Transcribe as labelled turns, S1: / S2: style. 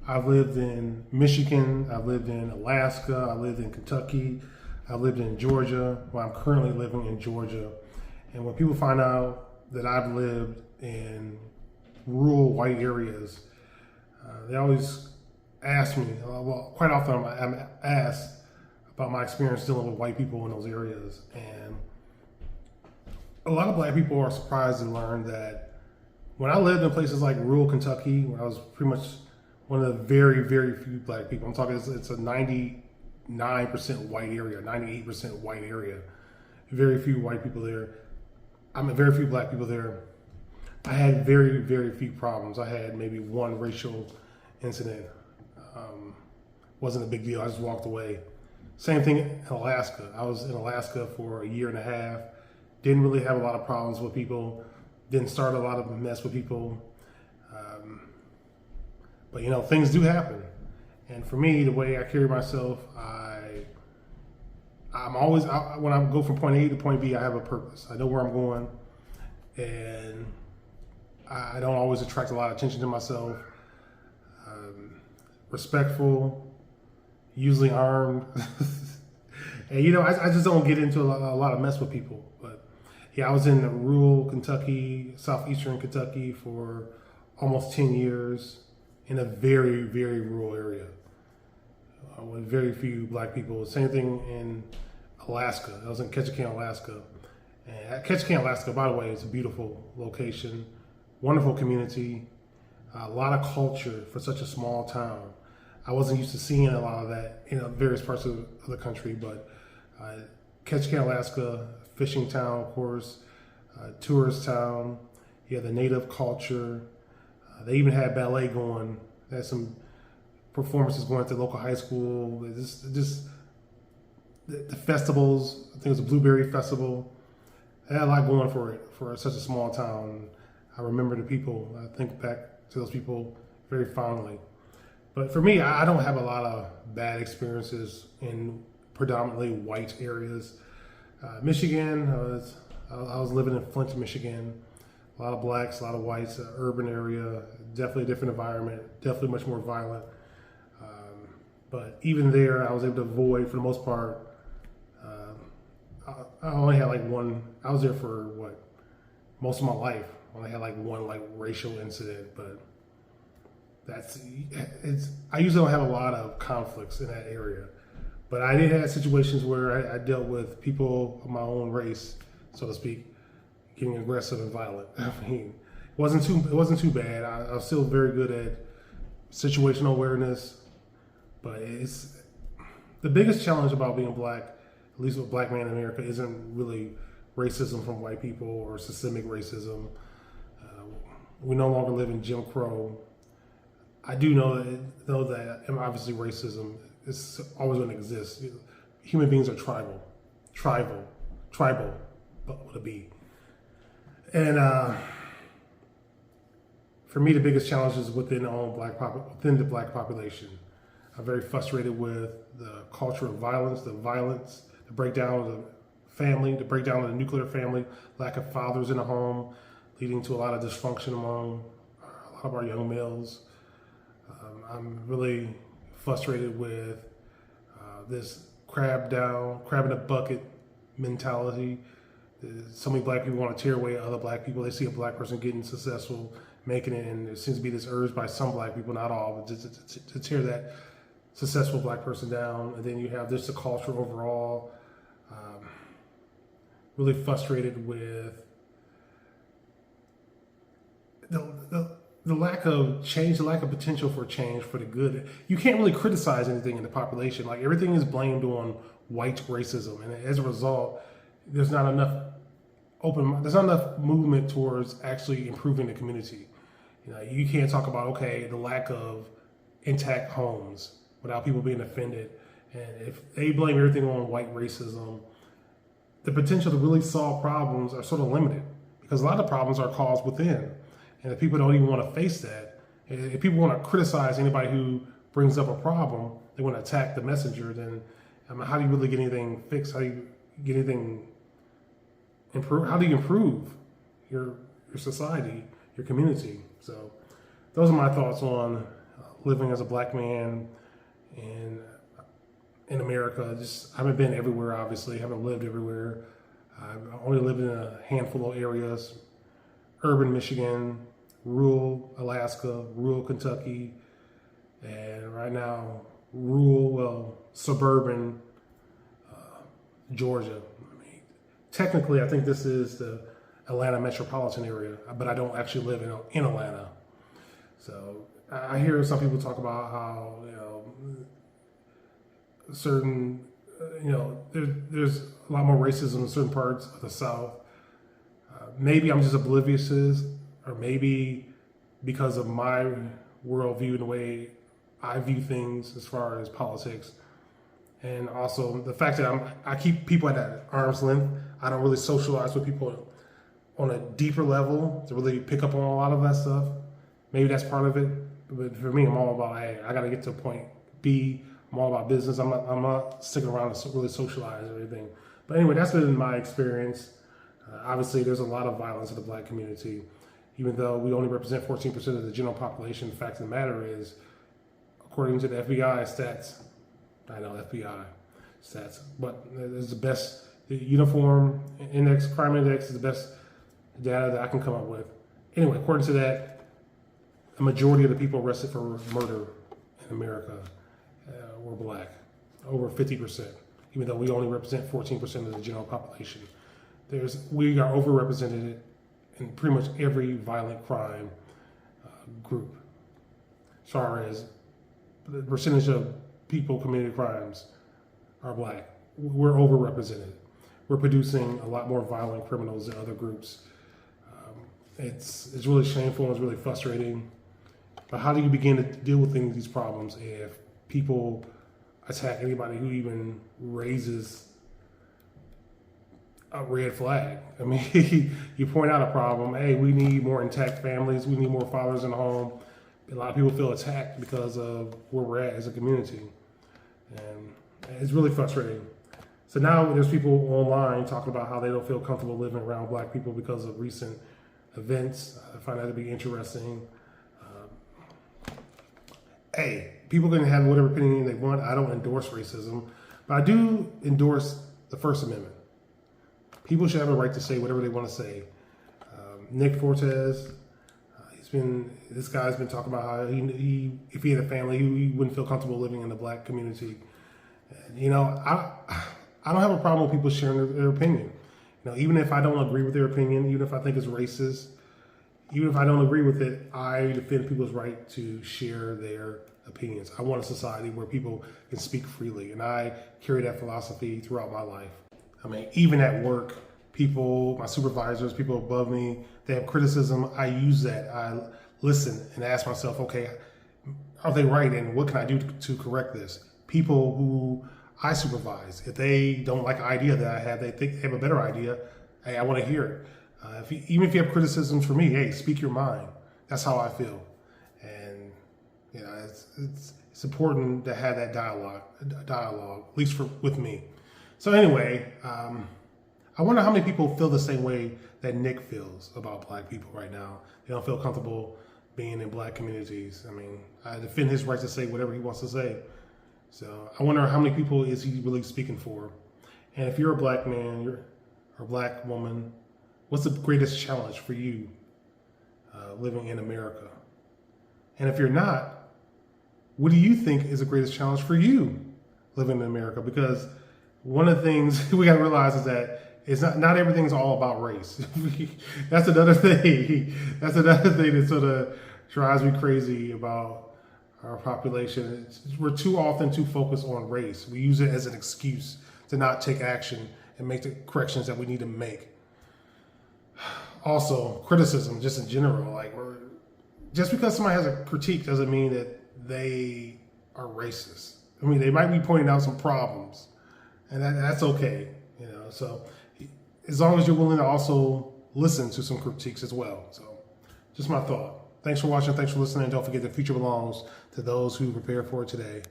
S1: I've lived in Michigan, I've lived in Alaska, I lived in Kentucky, I've lived in Georgia. Well, I'm currently living in Georgia. And when people find out that I've lived in rural white areas, they always ask me, well, quite often I'm asked about my experience dealing with white people in those areas. And a lot of black people are surprised to learn that when I lived in places like rural Kentucky, where I was pretty much one of the very, very few black people, I'm talking, it's a 99% white area, 98% white area, very few white people there. Very few black people there. I had very, very few problems. I had maybe one racial incident. Wasn't a big deal. I just walked away. Same thing in Alaska. I was in Alaska for a year and a half. Didn't really have a lot of problems with people. Didn't start a lot of mess with people. But you know, things do happen. And for me, the way I carry myself, I'm always, when I go from point A to point B, I have a purpose. I know where I'm going, and I don't always attract a lot of attention to myself. Respectful, usually armed, and you know, I just don't get into a lot of mess with people. But yeah, I was in rural Kentucky, southeastern Kentucky for almost 10 years in a very, very rural area. With very few black people. Same thing in Alaska. I was in Ketchikan, Alaska. And Ketchikan, Alaska, by the way, is a beautiful location, wonderful community, a lot of culture for such a small town. I wasn't used to seeing a lot of that in various parts of the country, but Ketchikan, Alaska, fishing town, of course, tourist town. You have the native culture. They even had ballet going. They had some performances going at the local high school. Just the festivals. I think it was a Blueberry Festival. They had a lot going for it for such a small town. I remember the people. I think back to those people very fondly. But for me, I don't have a lot of bad experiences in predominantly white areas. Michigan, I was living in Flint, Michigan. A lot of blacks, a lot of whites, urban area, definitely a different environment, definitely much more violent. But even there, I was able to avoid, for the most part, I only had like one, I was there for most of my life. I only had like one racial incident, but I usually don't have a lot of conflicts in that area. But I did have situations where I dealt with people of my own race, so to speak, getting aggressive and violent. I mean, it wasn't too bad. I was still very good at situational awareness. But it's the biggest challenge about being black, at least with a black man in America, isn't really racism from white people or systemic racism. We no longer live in Jim Crow. I do know that obviously racism is always going to exist. Human beings are tribal, but with a B. And for me, the biggest challenge is within the black population. I'm very frustrated with the culture of violence, the breakdown of the family, the breakdown of the nuclear family, lack of fathers in the home, leading to a lot of dysfunction among a lot of our young males. I'm really frustrated with this crab in a bucket mentality. So many black people want to tear away other black people. They see a black person getting successful, making it, and there seems to be this urge by some black people, not all, but to tear that successful black person down. And then you have just the culture overall. Really frustrated with the lack of change, the lack of potential for change for the good. You can't really criticize anything in the population. Like, everything is blamed on white racism, and as a result, there's not enough movement towards actually improving the community. You know, you can't talk about the lack of intact homes without people being offended. And if they blame everything on white racism, the potential to really solve problems are sort of limited, because a lot of problems are caused within. And if people don't even want to face that, if people want to criticize anybody who brings up a problem, they want to attack the messenger, then how do you really get anything fixed? How do you get anything improve? How do you improve your society, your community? So those are my thoughts on living as a black man in America. Just I haven't been everywhere, obviously. I haven't lived everywhere. I've only lived in a handful of areas: urban Michigan, rural Alaska, rural Kentucky, and right now suburban Georgia. I mean, technically, I think this is the Atlanta metropolitan area, but I don't actually live in Atlanta. So I hear some people talk about how certain there's a lot more racism in certain parts of the South. Maybe I'm just oblivious to this, or maybe because of my worldview and the way I view things as far as politics. And also the fact that I keep people at that arm's length. I don't really socialize with people on a deeper level to really pick up on a lot of that stuff. Maybe that's part of it. But for me, I'm all about, hey, I got to get to point B. I'm all about business. I'm not sticking around to really socialize or anything. But anyway, that's been my experience. Obviously, there's a lot of violence in the black community. Even though we only represent 14% of the general population, the fact of the matter is, according to the FBI stats, I know FBI stats, but it's the best. The Uniform Index, Crime Index is the best data that I can come up with. Anyway, according to that, a majority of the people arrested for murder in America were black, over 50%, even though we only represent 14% of the general population. We are overrepresented in pretty much every violent crime group, as far as the percentage of people committing crimes are black. We're overrepresented. We're producing a lot more violent criminals than other groups. It's really shameful and it's really frustrating. But how do you begin to deal with these problems if people attack anybody who even raises a red flag? I mean, you point out a problem. Hey, we need more intact families. We need more fathers in the home. A lot of people feel attacked because of where we're at as a community. And it's really frustrating. So now there's people online talking about how they don't feel comfortable living around black people because of recent events. I find that to be interesting. Hey, people can have whatever opinion they want. I don't endorse racism, but I do endorse the First Amendment. People should have a right to say whatever they want to say. Nick Fortes, this guy's been talking about how he if he had a family, he wouldn't feel comfortable living in the black community. And, I don't have a problem with people sharing their opinion. Even if I don't agree with their opinion, even if I think it's racist, even if I don't agree with it, I defend people's right to share their opinions. I want a society where people can speak freely, and I carry that philosophy throughout my life. I mean, even at work, my supervisors, people above me, they have criticism. I use that. I listen and ask myself, okay, are they right, and what can I do to correct this? People who I supervise, if they don't like an idea that I have, they think they have a better idea, hey, I want to hear it. Even if you have criticisms for me, hey, speak your mind. That's how I feel. And it's important to have that dialogue, at least with me. So anyway, I wonder how many people feel the same way that Nick feels about black people right now. They don't feel comfortable being in black communities. I mean, I defend his right to say whatever he wants to say. So I wonder how many people is he really speaking for? And if you're a black man or a black woman, what's the greatest challenge for you living in America? And if you're not, what do you think is the greatest challenge for you living in America? Because one of the things we got to realize is that it's not everything's all about race. That's another thing. That's another thing that sort of drives me crazy about our population. We're too often too focused on race. We use it as an excuse to not take action and make the corrections that we need to make. Also, criticism, just in general, just because somebody has a critique doesn't mean that they are racist. I mean, they might be pointing out some problems, and that's okay, So, as long as you're willing to also listen to some critiques as well. So, just my thought. Thanks for watching. Thanks for listening. Don't forget the future belongs to those who prepare for it today.